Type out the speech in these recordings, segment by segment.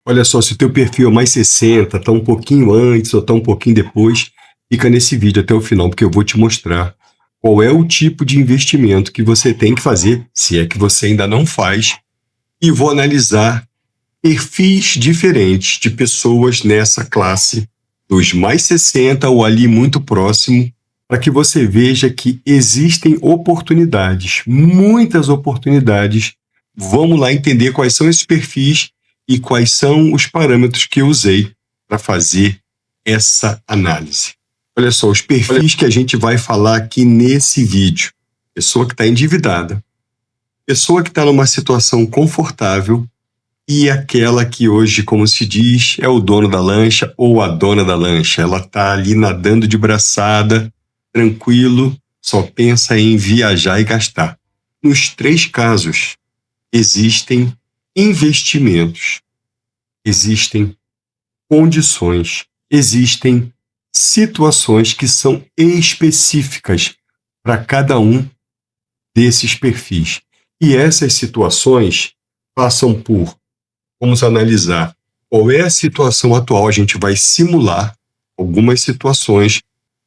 Olha só, se o teu perfil é mais 60, tá um pouquinho antes ou tá um pouquinho depois, fica nesse vídeo até o final, porque eu vou te mostrar qual é o tipo de investimento que você tem que fazer, se é que você ainda não faz, e vou analisar perfis diferentes de pessoas nessa classe, dos mais 60 ou ali muito próximo, para que você veja que existem oportunidades, muitas oportunidades. Vamos lá entender quais são esses perfis e quais são os parâmetros que eu usei para fazer essa análise. Olha só, os perfis que a gente vai falar aqui nesse vídeo. Pessoa que está endividada, pessoa que está numa situação confortável e aquela que hoje, como se diz, é o dono da lancha ou a dona da lancha. Ela está ali nadando de braçada, tranquilo, só pensa em viajar e gastar. Nos três casos, existem investimentos, existem condições, existem situações que são específicas para cada um desses perfis. E essas situações passam por, vamos analisar qual é a situação atual, a gente vai simular algumas situações,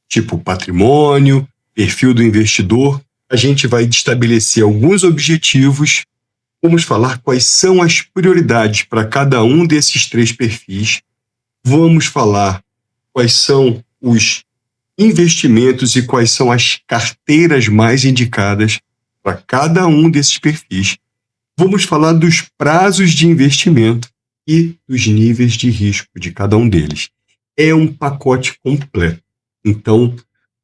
tipo patrimônio, perfil do investidor, a gente vai estabelecer alguns objetivos. Vamos falar quais são as prioridades para cada um desses três perfis. Vamos falar quais são os investimentos e quais são as carteiras mais indicadas para cada um desses perfis. Vamos falar dos prazos de investimento e dos níveis de risco de cada um deles. É um pacote completo. Então,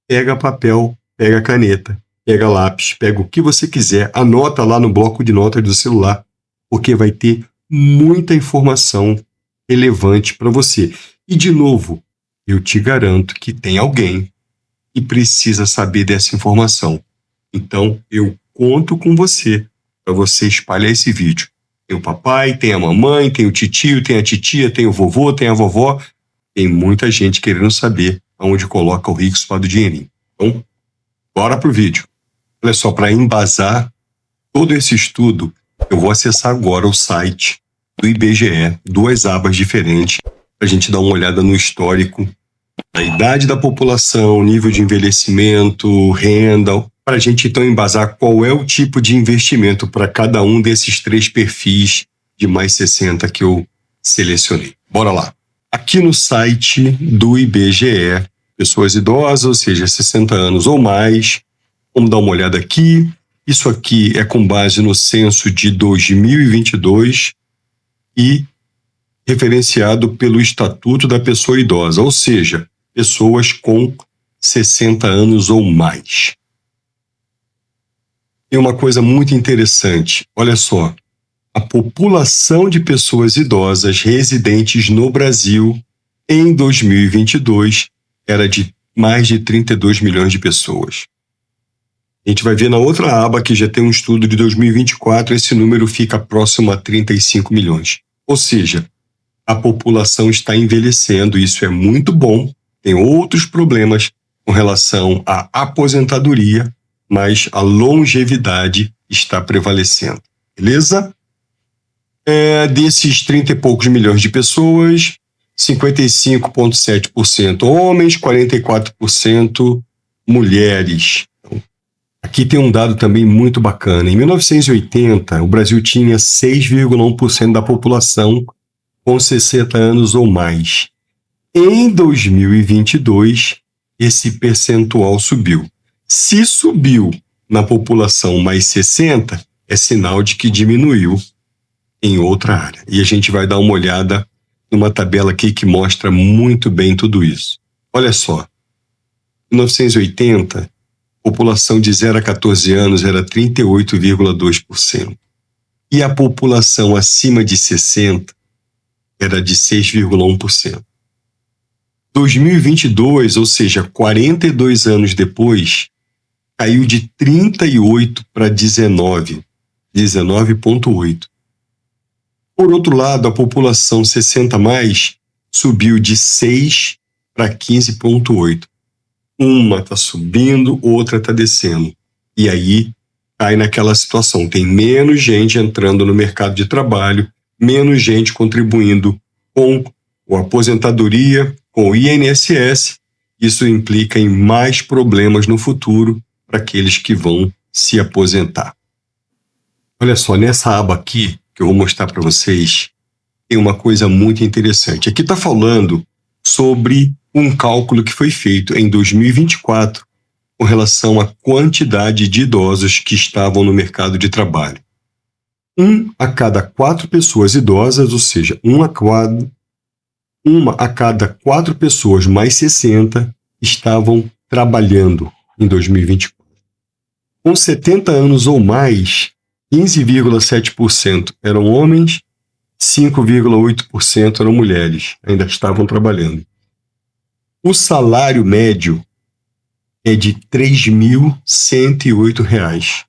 pega papel, pega caneta, pega lápis, pega o que você quiser, anota lá no bloco de notas do celular, porque vai ter muita informação relevante para você. E, de novo, eu te garanto que tem alguém que precisa saber dessa informação. Então, eu conto com você para você espalhar esse vídeo. Tem o papai, tem a mamãe, tem o titio, tem a titia, tem o vovô, tem a vovó. Tem muita gente querendo saber aonde coloca o rico suado dinheirinho. Então, bora pro vídeo. Olha só, para embasar todo esse estudo, eu vou acessar agora o site do IBGE, duas abas diferentes, para a gente dar uma olhada no histórico, a idade da população, nível de envelhecimento, renda, para a gente então embasar qual é o tipo de investimento para cada um desses três perfis de mais 60 que eu selecionei. Bora lá. Aqui no site do IBGE, pessoas idosas, ou seja, 60 anos ou mais, vamos dar uma olhada aqui. Isso aqui é com base no censo de 2022 e referenciado pelo Estatuto da Pessoa Idosa, ou seja, pessoas com 60 anos ou mais. Tem uma coisa muito interessante, olha só, a população de pessoas idosas residentes no Brasil em 2022 era de mais de 32 milhões de pessoas. A gente vai ver na outra aba que já tem um estudo de 2024, esse número fica próximo a 35 milhões. Ou seja, a população está envelhecendo, isso é muito bom. Tem outros problemas com relação à aposentadoria, mas a longevidade está prevalecendo. Beleza? Desses 30 e poucos milhões de pessoas, 55,7% homens, 44% mulheres. Aqui tem um dado também muito bacana. Em 1980, o Brasil tinha 6,1% da população com 60 anos ou mais. Em 2022, esse percentual subiu. Se subiu na população mais 60, é sinal de que diminuiu em outra área. E a gente vai dar uma olhada numa tabela aqui que mostra muito bem tudo isso. Olha só, em 1980, a população de 0 a 14 anos era 38,2%. E a população acima de 60 era de 6,1%. 2022, ou seja, 42 anos depois, caiu de 38 para 19,8. Por outro lado, a população 60 mais subiu de 6 para 15,8. Uma está subindo, outra está descendo. E aí cai naquela situação, tem menos gente entrando no mercado de trabalho, menos gente contribuindo com a aposentadoria, com o INSS. Isso implica em mais problemas no futuro para aqueles que vão se aposentar. Olha só, nessa aba aqui, que eu vou mostrar para vocês, tem uma coisa muito interessante. Aqui está falando sobre um cálculo que foi feito em 2024 com relação à quantidade de idosos que estavam no mercado de trabalho. 1 a cada 4 pessoas idosas, ou seja, uma a cada 4 pessoas mais 60 estavam trabalhando em 2024. Com 70 anos ou mais, 15,7% eram homens, 5,8% eram mulheres, ainda estavam trabalhando. O salário médio é de R$ 3.108.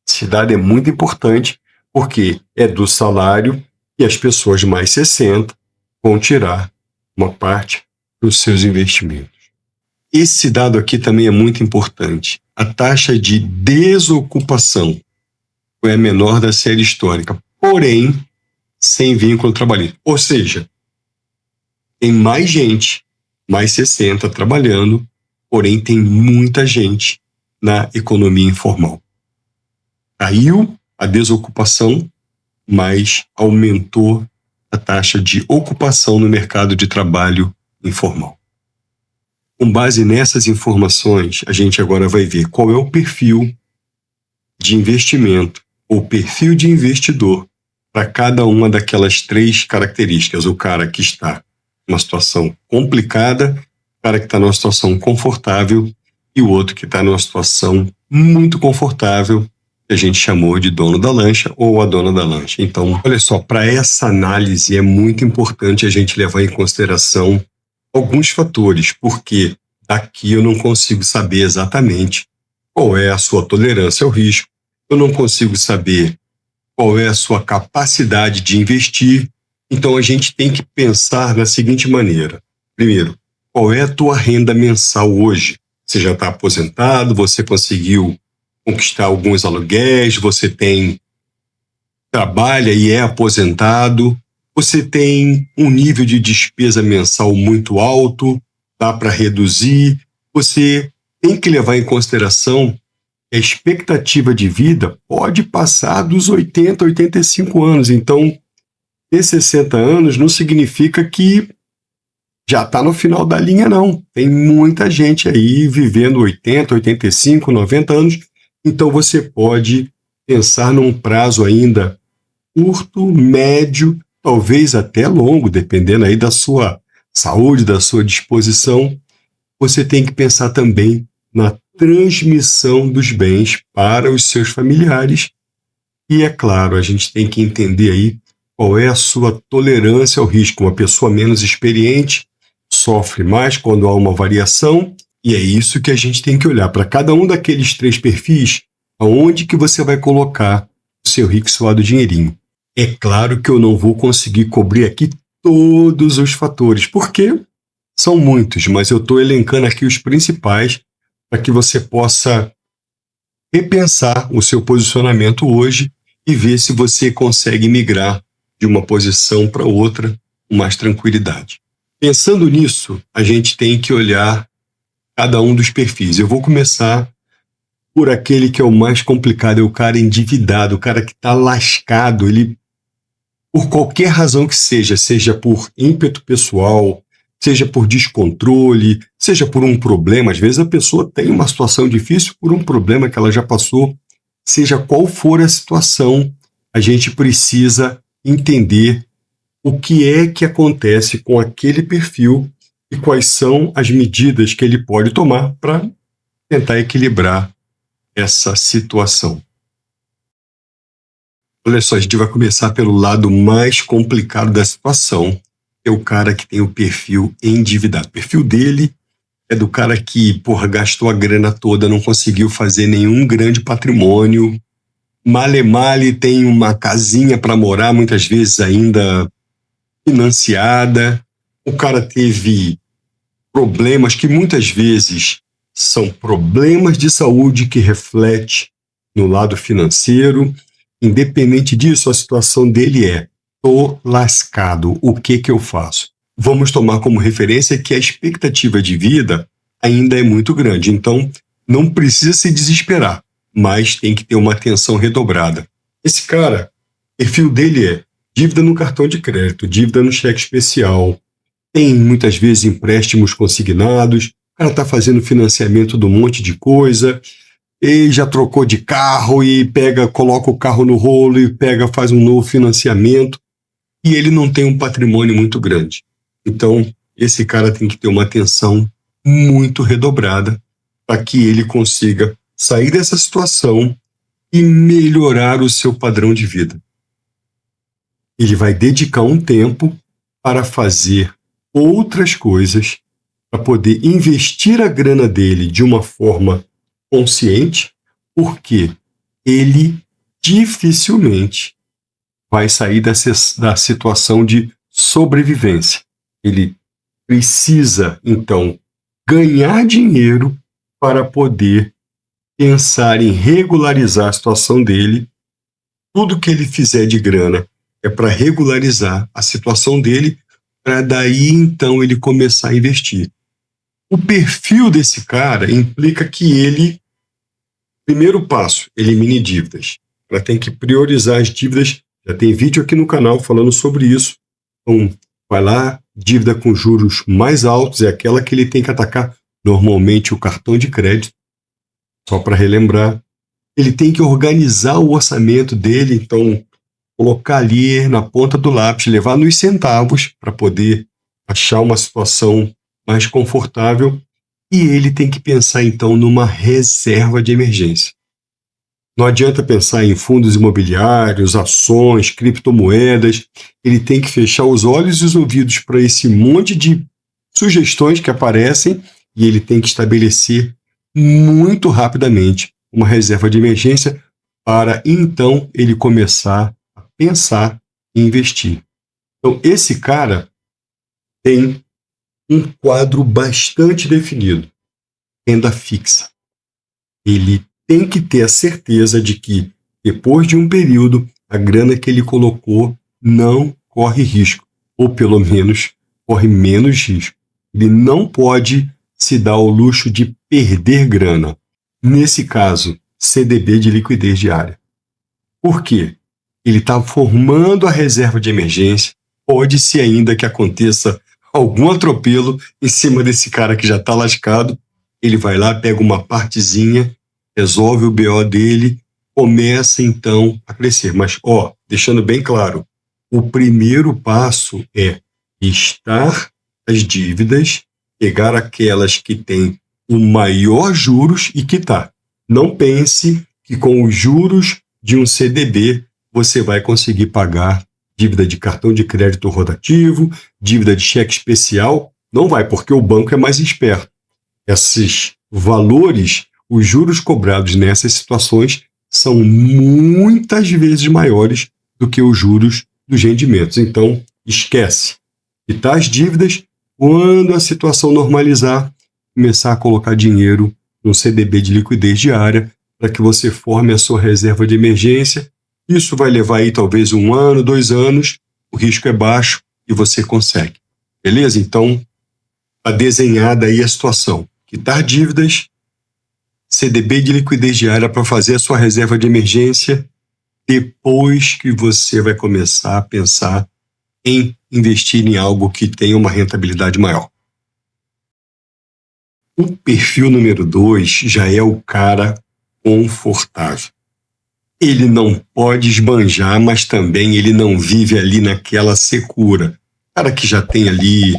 Esse dado é muito importante, porque é do salário que as pessoas mais 60 vão tirar uma parte dos seus investimentos. Esse dado aqui também é muito importante. A taxa de desocupação foi a menor da série histórica, porém, sem vínculo trabalhista. Ou seja, tem mais gente, mais 60 trabalhando, porém tem muita gente na economia informal. Caiu a desocupação, mas aumentou a taxa de ocupação no mercado de trabalho informal. Com base nessas informações, a gente agora vai ver qual é o perfil de investimento ou perfil de investidor para cada uma daquelas 3 características. O cara que está numa situação complicada, o cara que está numa situação confortável e o outro que está numa situação muito confortável, que a gente chamou de dono da lancha ou a dona da lancha. Então, olha só, para essa análise é muito importante a gente levar em consideração alguns fatores, porque daqui eu não consigo saber exatamente qual é a sua tolerância ao risco, eu não consigo saber qual é a sua capacidade de investir. Então, a gente tem que pensar da seguinte maneira. Primeiro, qual é a tua renda mensal hoje? Você já está aposentado, você conseguiu conquistar alguns aluguéis, você trabalha e é aposentado, você tem um nível de despesa mensal muito alto, dá para reduzir, você tem que levar em consideração que a expectativa de vida pode passar dos 80, 85 anos. Então, ter 60 anos não significa que já está no final da linha, não. Tem muita gente aí vivendo 80, 85, 90 anos. Então, você pode pensar num prazo ainda curto, médio, talvez até longo, dependendo aí da sua saúde, da sua disposição. Você tem que pensar também na transmissão dos bens para os seus familiares. E, é claro, a gente tem que entender aí qual é a sua tolerância ao risco. Uma pessoa menos experiente sofre mais quando há uma variação, e é isso que a gente tem que olhar. Para cada um daqueles 3 perfis, aonde que você vai colocar o seu rico e suado dinheirinho. É claro que eu não vou conseguir cobrir aqui todos os fatores, porque são muitos, mas eu estou elencando aqui os principais para que você possa repensar o seu posicionamento hoje e ver se você consegue migrar de uma posição para outra com mais tranquilidade. Pensando nisso, a gente tem que olhar cada um dos perfis. Eu vou começar por aquele que é o mais complicado, é o cara endividado, o cara que está lascado, ele, por qualquer razão que seja por ímpeto pessoal, seja por descontrole, seja por um problema. Às vezes a pessoa tem uma situação difícil por um problema que ela já passou. Seja qual for a situação, a gente precisa entender o que é que acontece com aquele perfil e quais são as medidas que ele pode tomar para tentar equilibrar essa situação. Olha só, a gente vai começar pelo lado mais complicado da situação, é o cara que tem o perfil endividado. O perfil dele é do cara que, gastou a grana toda, não conseguiu fazer nenhum grande patrimônio, male tem uma casinha para morar, muitas vezes ainda financiada. O cara teve problemas que muitas vezes são problemas de saúde que refletem no lado financeiro. Independente disso, a situação dele é Tô lascado, o que que eu faço? Vamos tomar como referência que a expectativa de vida ainda é muito grande, então não precisa se desesperar, mas tem que ter uma atenção redobrada. Esse cara, o perfil dele é dívida no cartão de crédito, dívida no cheque especial, tem muitas vezes empréstimos consignados, o cara está fazendo financiamento de um monte de coisa, e já trocou de carro e coloca o carro no rolo e faz um novo financiamento, e ele não tem um patrimônio muito grande. Então, esse cara tem que ter uma atenção muito redobrada para que ele consiga sair dessa situação e melhorar o seu padrão de vida. Ele vai dedicar um tempo para fazer outras coisas, para poder investir a grana dele de uma forma consciente, porque ele dificilmente vai sair da situação de sobrevivência. Ele precisa, então, ganhar dinheiro para poder pensar em regularizar a situação dele. Tudo que ele fizer de grana é para regularizar a situação dele, para daí, então, ele começar a investir. O perfil desse cara implica que ele, primeiro passo, elimine dívidas. Ela tem que priorizar as dívidas. Já tem vídeo aqui no canal falando sobre isso. Então, vai lá, dívida com juros mais altos é aquela que ele tem que atacar normalmente o cartão de crédito. Só para relembrar, ele tem que organizar o orçamento dele, então colocar ali na ponta do lápis, levar nos centavos para poder achar uma situação mais confortável, e ele tem que pensar então numa reserva de emergência. Não adianta pensar em fundos imobiliários, ações, criptomoedas. Ele tem que fechar os olhos e os ouvidos para esse monte de sugestões que aparecem e ele tem que estabelecer muito rapidamente uma reserva de emergência para então ele começar a pensar em investir. Então, esse cara tem um quadro bastante definido, renda fixa. Ele tem que ter a certeza de que, depois de um período, a grana que ele colocou não corre risco, ou pelo menos corre menos risco. Ele não pode se dar ao luxo de perder grana. Nesse caso, CDB de liquidez diária. Por quê? Ele está formando a reserva de emergência, pode ser ainda que aconteça algum atropelo em cima desse cara que já está lascado, ele vai lá, pega uma partezinha, resolve o BO dele, começa então a crescer. Mas, deixando bem claro, o primeiro passo é listar as dívidas, pegar aquelas que têm o maior juros e quitar. Não pense que com os juros de um CDB você vai conseguir pagar dívida de cartão de crédito rotativo, dívida de cheque especial. Não vai, porque o banco é mais esperto. Esses valores, os juros cobrados nessas situações são muitas vezes maiores do que os juros dos rendimentos. Então, esquece. Quitar as dívidas, quando a situação normalizar, começar a colocar dinheiro no CDB de liquidez diária para que você forme a sua reserva de emergência. Isso vai levar aí talvez 1 ano, 2 anos, o risco é baixo e você consegue. Beleza? Então, está desenhada aí a situação. Quitar dívidas, CDB de liquidez diária para fazer a sua reserva de emergência, depois que você vai começar a pensar em investir em algo que tenha uma rentabilidade maior. O perfil número 2 já é o cara confortável. Ele não pode esbanjar, mas também ele não vive ali naquela secura. Cara que já tem ali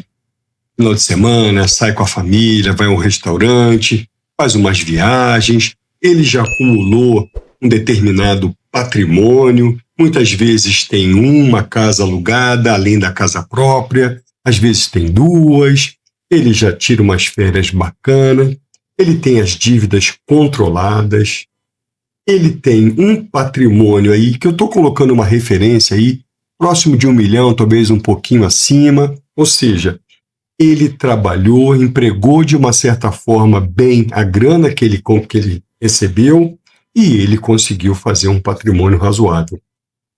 final de semana, sai com a família, vai a um restaurante, faz umas viagens, ele já acumulou um determinado patrimônio, muitas vezes tem uma casa alugada, além da casa própria, às vezes tem 2, ele já tira umas férias bacanas, ele tem as dívidas controladas, ele tem um patrimônio aí, que eu estou colocando uma referência aí, próximo de 1 milhão, talvez um pouquinho acima, ou seja, ele trabalhou, empregou de uma certa forma bem a grana que ele recebeu e ele conseguiu fazer um patrimônio razoável.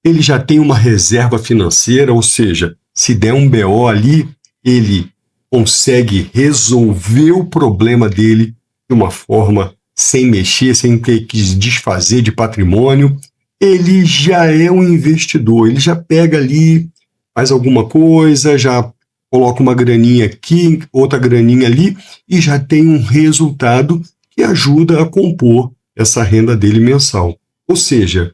ele já tem uma reserva financeira, ou seja, se der um BO ali, ele consegue resolver o problema dele de uma forma sem mexer, sem ter que desfazer de patrimônio. Ele já é um investidor, ele já pega ali, faz alguma coisa, já coloca uma graninha aqui, outra graninha ali, e já tem um resultado que ajuda a compor essa renda dele mensal. Ou seja,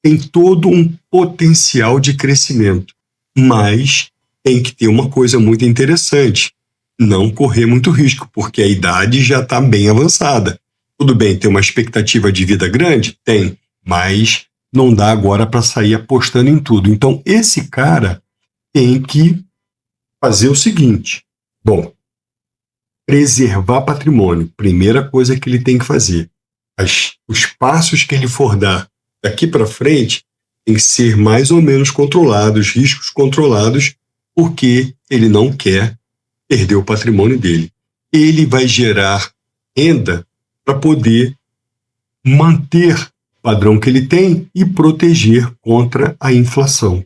tem todo um potencial de crescimento, mas tem que ter uma coisa muito interessante, não correr muito risco, porque a idade já está bem avançada. Tudo bem, tem uma expectativa de vida grande? Tem, mas não dá agora para sair apostando em tudo. Então, esse cara tem que fazer o seguinte, bom, preservar patrimônio, primeira coisa que ele tem que fazer. Os passos que ele for dar daqui para frente tem que ser mais ou menos controlados, riscos controlados, porque ele não quer perder o patrimônio dele. Ele vai gerar renda para poder manter o padrão que ele tem e proteger contra a inflação.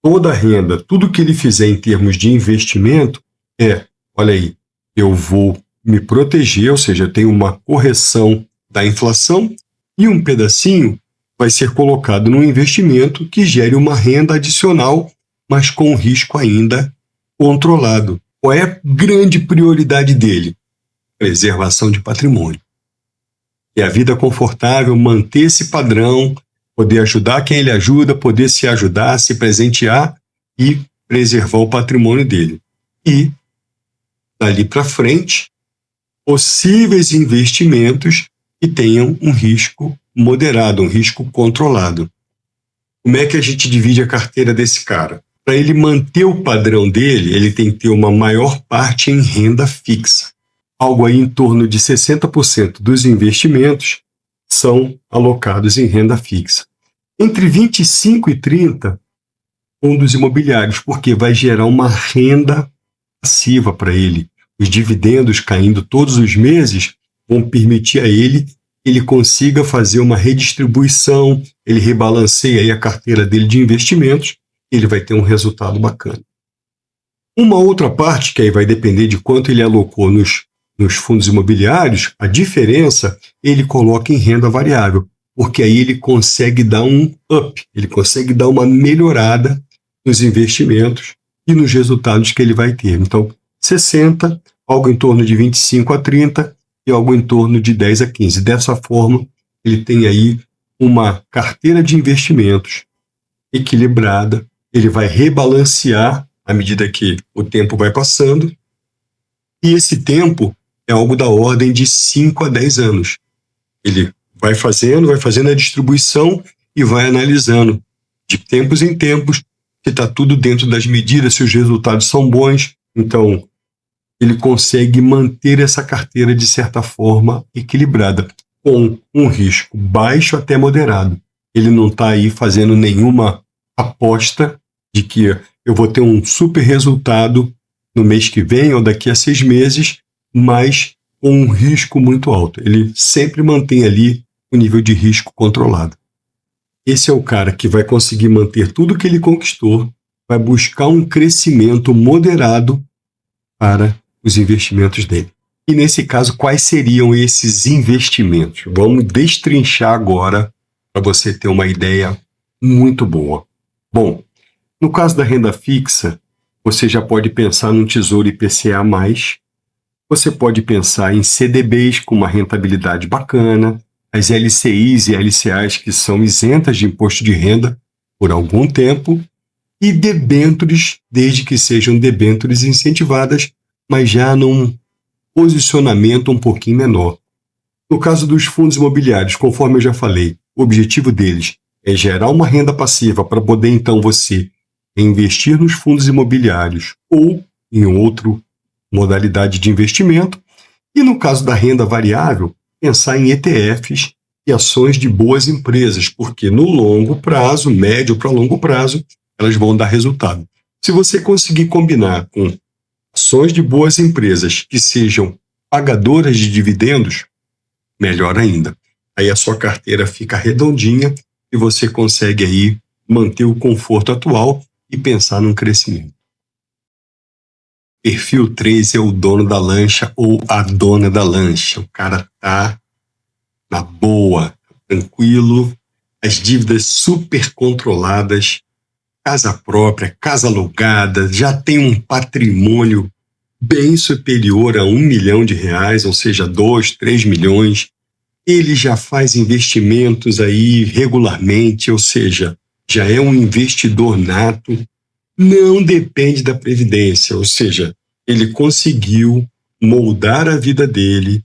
Toda a renda, tudo que ele fizer em termos de investimento olha aí, eu vou me proteger, ou seja, eu tenho uma correção da inflação e um pedacinho vai ser colocado num investimento que gere uma renda adicional, mas com risco ainda controlado. Qual é a grande prioridade dele? Preservação de patrimônio. É a vida confortável, manter esse padrão, poder ajudar quem ele ajuda, poder se ajudar, se presentear e preservar o patrimônio dele. E, dali para frente, possíveis investimentos que tenham um risco moderado, um risco controlado. Como é que a gente divide a carteira desse cara? Para ele manter o padrão dele, ele tem que ter uma maior parte em renda fixa. Algo aí em torno de 60% dos investimentos são alocados em renda fixa. Entre 25% e 30%, fundos imobiliários, porque vai gerar uma renda passiva para ele. Os dividendos caindo todos os meses vão permitir a ele que ele consiga fazer uma redistribuição, ele rebalanceia aí a carteira dele de investimentos, ele vai ter um resultado bacana. Uma outra parte, que aí vai depender de quanto ele alocou nos fundos imobiliários, a diferença ele coloca em renda variável, porque aí ele consegue dar um up, ele consegue dar uma melhorada nos investimentos e nos resultados que ele vai ter. Então, 60%, algo em torno de 25% a 30% e algo em torno de 10% a 15%. Dessa forma, ele tem aí uma carteira de investimentos equilibrada, ele vai rebalancear à medida que o tempo vai passando, e esse tempo é algo da ordem de 5 a 10 anos. Ele vai fazendo a distribuição e vai analisando de tempos em tempos se está tudo dentro das medidas, se os resultados são bons. Então, ele consegue manter essa carteira, de certa forma, equilibrada, com um risco baixo até moderado. Ele não está aí fazendo nenhuma aposta de que eu vou ter um super resultado no mês que vem ou daqui a 6 meses, mas com um risco muito alto. Ele sempre mantém ali o nível de risco controlado. Esse é o cara que vai conseguir manter tudo que ele conquistou, vai buscar um crescimento moderado para os investimentos dele. E nesse caso, quais seriam esses investimentos? Vamos destrinchar agora para você ter uma ideia muito boa. Bom, no caso da renda fixa, você já pode pensar num Tesouro IPCA+, você pode pensar em CDBs com uma rentabilidade bacana, as LCIs e LCAs que são isentas de imposto de renda por algum tempo, e debêntures, desde que sejam debêntures incentivadas, mas já num posicionamento um pouquinho menor. No caso dos fundos imobiliários, conforme eu já falei, o objetivo deles é gerar uma renda passiva para poder então você investir nos fundos imobiliários ou em outra modalidade de investimento. E no caso da renda variável, pensar em ETFs e ações de boas empresas, porque no longo prazo, médio para longo prazo, elas vão dar resultado. Se você conseguir combinar com ações de boas empresas que sejam pagadoras de dividendos, melhor ainda. Aí a sua carteira fica redondinha e você consegue aí manter o conforto atual e pensar num crescimento. Perfil 3 é o dono da lancha ou a dona da lancha. O cara tá na boa, tranquilo, as dívidas super controladas, casa própria, casa alugada, já tem um patrimônio bem superior a R$ 1 milhão, ou seja, 2, 3 milhões. Ele já faz investimentos aí regularmente, ou seja, já é um investidor nato, não depende da previdência, ou seja, ele conseguiu moldar a vida dele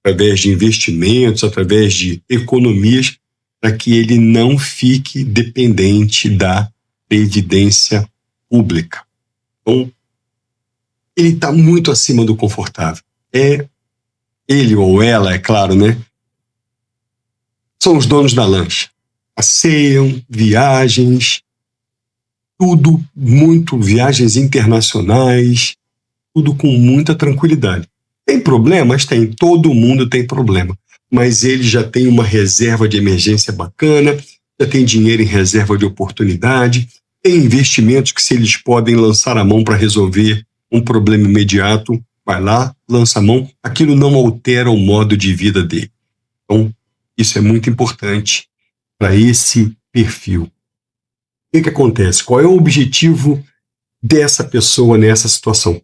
através de investimentos, através de economias, para que ele não fique dependente da previdência pública. Então, ele está muito acima do confortável. Ele ou ela, é claro, né? São os donos da lancha. Passeiam, viagens, tudo muito, viagens internacionais, tudo com muita tranquilidade. Tem problemas? Tem. Todo mundo tem problema. Mas ele já tem uma reserva de emergência bacana, já tem dinheiro em reserva de oportunidade, tem investimentos que, se eles podem lançar a mão para resolver um problema imediato, vai lá, lança a mão, aquilo não altera o modo de vida dele. Então, isso é muito importante para esse perfil. O que acontece? Qual é o objetivo dessa pessoa nessa situação?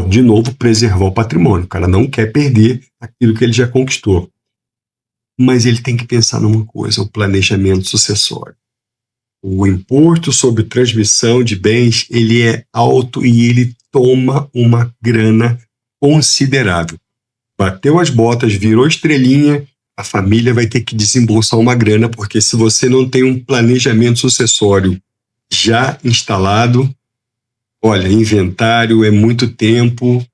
De novo, preservar o patrimônio. O cara não quer perder aquilo que ele já conquistou. Mas ele tem que pensar numa coisa, o planejamento sucessório. O imposto sobre transmissão de bens, ele é alto e ele toma uma grana considerável. Bateu as botas, virou estrelinha, a família vai ter que desembolsar uma grana, porque se você não tem um planejamento sucessório já instalado, olha, inventário é muito tempo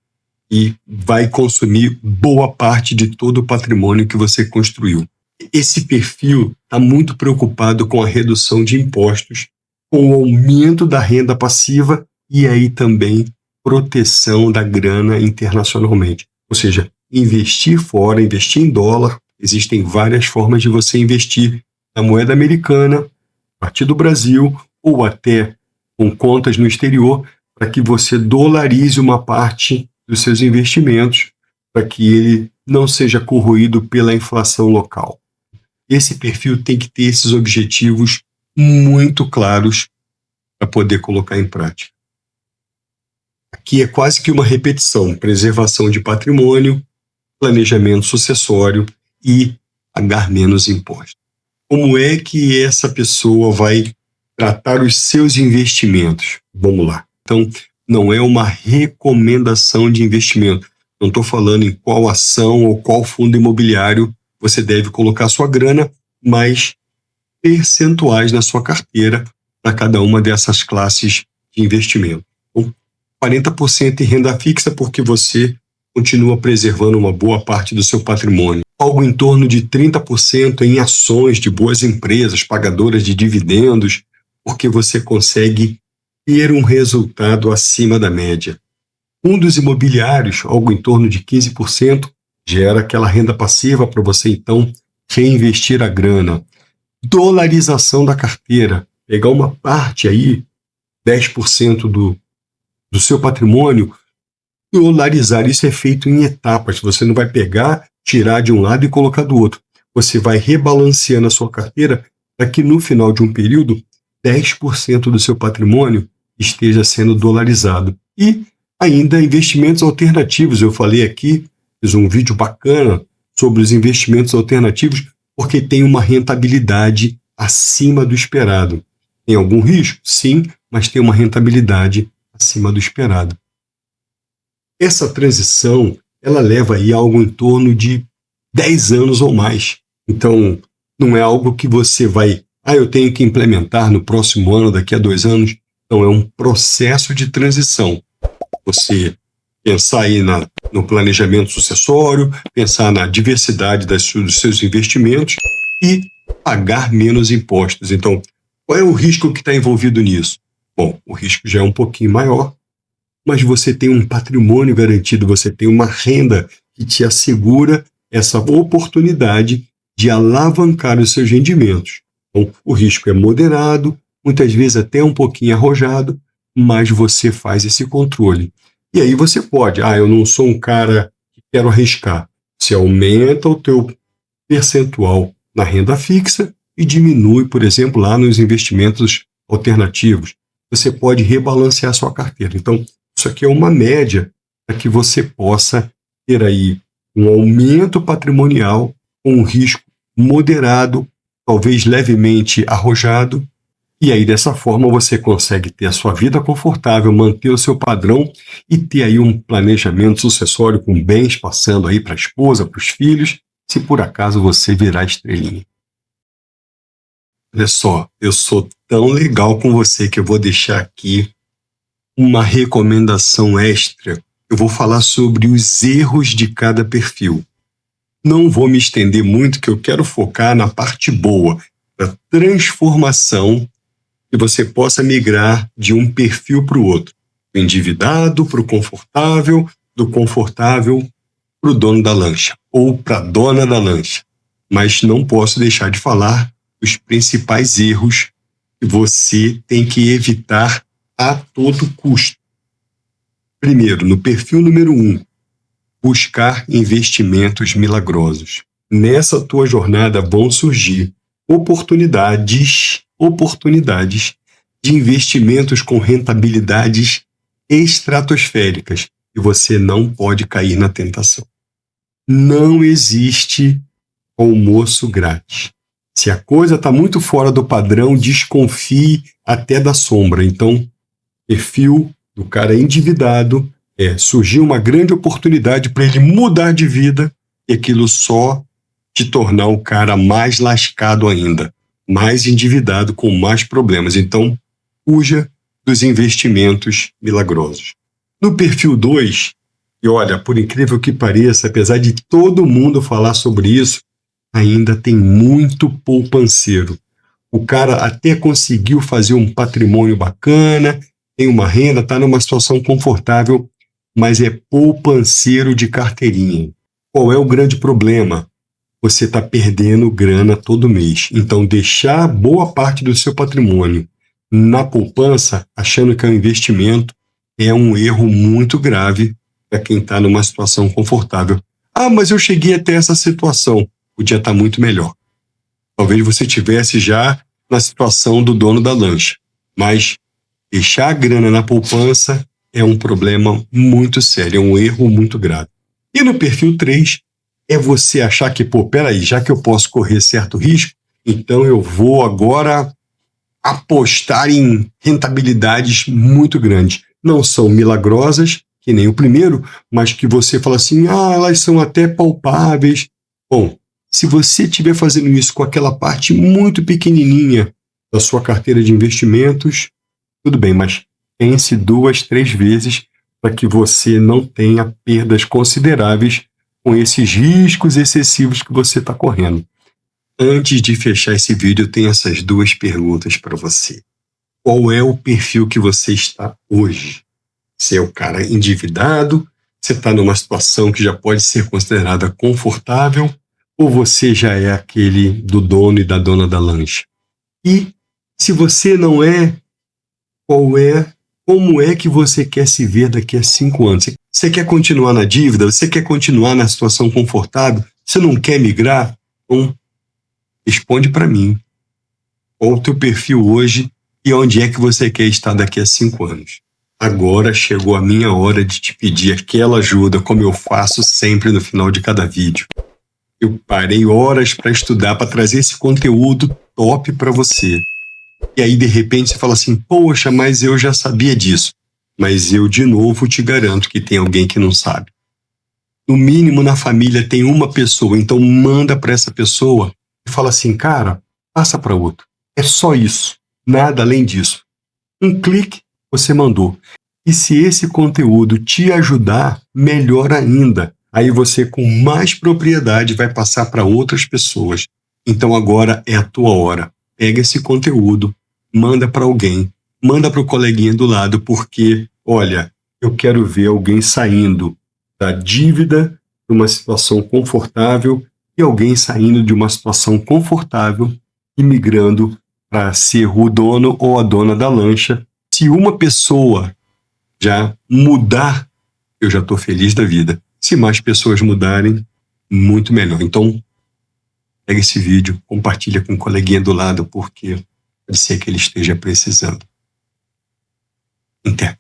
e vai consumir boa parte de todo o patrimônio que você construiu. Esse perfil está muito preocupado com a redução de impostos, com o aumento da renda passiva e aí também proteção da grana internacionalmente. Ou seja, investir fora, investir em dólar. Existem várias formas de você investir na moeda americana, a partir do Brasil, ou até com contas no exterior, para que você dolarize uma parte dos seus investimentos, para que ele não seja corroído pela inflação local. Esse perfil tem que ter esses objetivos muito claros para poder colocar em prática. Aqui é quase que uma repetição: preservação de patrimônio, planejamento sucessório e pagar menos impostos. Como é que essa pessoa vai tratar os seus investimentos? Vamos lá. Então, não é uma recomendação de investimento. Não estou falando em qual ação ou qual fundo imobiliário você deve colocar sua grana, mas percentuais na sua carteira para cada uma dessas classes de investimento. Então, 40% em renda fixa, porque você continua preservando uma boa parte do seu patrimônio. Algo em torno de 30% em ações de boas empresas pagadoras de dividendos, porque você consegue ter um resultado acima da média. Fundos imobiliários, algo em torno de 15%, gera aquela renda passiva para você, então, reinvestir a grana. Dolarização da carteira, pegar uma parte aí, 10% do seu patrimônio, dolarizar. Isso é feito em etapas. Você não vai pegar, tirar de um lado e colocar do outro. Você vai rebalanceando a sua carteira para que no final de um período, 10% do seu patrimônio esteja sendo dolarizado. E ainda investimentos alternativos. Eu falei aqui, fiz um vídeo bacana sobre os investimentos alternativos, porque tem uma rentabilidade acima do esperado. Tem algum risco? Sim, mas tem uma rentabilidade acima do esperado. Essa transição, ela leva aí algo em torno de 10 anos ou mais. Então, não é algo que você vai, eu tenho que implementar no próximo ano, daqui a 2 anos. Não, é um processo de transição. Você pensar aí no planejamento sucessório, pensar na diversidade dos seus investimentos e pagar menos impostos. Então, qual é o risco que está envolvido nisso? Bom, o risco já é um pouquinho maior, mas você tem um patrimônio garantido, você tem uma renda que te assegura essa oportunidade de alavancar os seus rendimentos. Então, o risco é moderado, muitas vezes até um pouquinho arrojado, mas você faz esse controle. E aí você pode, eu não sou um cara que quero arriscar. Você aumenta o teu percentual na renda fixa e diminui, por exemplo, lá nos investimentos alternativos. Você pode rebalancear a sua carteira. Então, isso aqui é uma média para que você possa ter aí um aumento patrimonial com um risco moderado, talvez levemente arrojado, e aí dessa forma você consegue ter a sua vida confortável, manter o seu padrão e ter aí um planejamento sucessório com bens passando aí para a esposa, para os filhos, se por acaso você virar estrelinha. Olha só, eu sou tão legal com você que eu vou deixar aqui uma recomendação extra. Eu vou falar sobre os erros de cada perfil. Não vou me estender muito, que eu quero focar na parte boa, da transformação, que você possa migrar de um perfil para o outro. Do endividado para o confortável, do confortável para o dono da lancha, ou para a dona da lancha. Mas não posso deixar de falar os principais erros que você tem que evitar a todo custo. Primeiro, no perfil número 1, buscar investimentos milagrosos. Nessa tua jornada vão surgir oportunidades de investimentos com rentabilidades estratosféricas e você não pode cair na tentação. Não existe almoço grátis. Se a coisa está muito fora do padrão, desconfie até da sombra. Então, perfil do cara endividado, surgiu uma grande oportunidade para ele mudar de vida e aquilo só te tornar o cara mais lascado ainda, mais endividado, com mais problemas. Então, fuja dos investimentos milagrosos. No perfil 2, e olha, por incrível que pareça, apesar de todo mundo falar sobre isso, ainda tem muito poupanceiro. O cara até conseguiu fazer um patrimônio bacana, tem uma renda, está numa situação confortável, mas é poupanceiro de carteirinha. Qual é o grande problema? Você está perdendo grana todo mês. Então, deixar boa parte do seu patrimônio na poupança, achando que é um investimento, é um erro muito grave para quem está numa situação confortável. Mas eu cheguei até essa situação. Podia estar muito melhor. Talvez você estivesse já na situação do dono da lancha. Mas deixar a grana na poupança é um problema muito sério, é um erro muito grave. E no perfil 3, é você achar que, peraí, já que eu posso correr certo risco, então eu vou agora apostar em rentabilidades muito grandes. Não são milagrosas, que nem o primeiro, mas que você fala assim, elas são até palpáveis. Bom, se você estiver fazendo isso com aquela parte muito pequenininha da sua carteira de investimentos, tudo bem, mas pense 2, 3 vezes para que você não tenha perdas consideráveis com esses riscos excessivos que você está correndo. Antes de fechar esse vídeo, eu tenho essas 2 perguntas para você. Qual é o perfil que você está hoje? Você é o cara endividado? Você está numa situação que já pode ser considerada confortável? Ou você já é aquele do dono e da dona da lancha? E se você não é, como é que você quer se ver daqui a 5 anos? Você quer continuar na dívida? Você quer continuar na situação confortável? Você não quer migrar? Então, responde para mim. Qual o teu perfil hoje e onde é que você quer estar daqui a 5 anos? Agora chegou a minha hora de te pedir aquela ajuda, como eu faço sempre no final de cada vídeo. Eu parei horas para estudar, para trazer esse conteúdo top para você. E aí, de repente, você fala assim, poxa, mas eu já sabia disso. Mas eu, de novo, te garanto que tem alguém que não sabe. No mínimo, na família tem uma pessoa, então manda para essa pessoa e fala assim, cara, passa para outro. É só isso, nada além disso. Um clique, você mandou. E se esse conteúdo te ajudar, melhor ainda. Aí você, com mais propriedade, vai passar para outras pessoas. Então agora é a tua hora. Pega esse conteúdo, manda para alguém, manda para o coleguinha do lado, porque, olha, eu quero ver alguém saindo da dívida para uma situação confortável e alguém saindo de uma situação confortável e migrando para ser o dono ou a dona da lancha. Se uma pessoa já mudar, eu já estou feliz da vida. Se mais pessoas mudarem, muito melhor. Então, pega esse vídeo, compartilha com um coleguinha do lado, porque pode ser que ele esteja precisando. Até.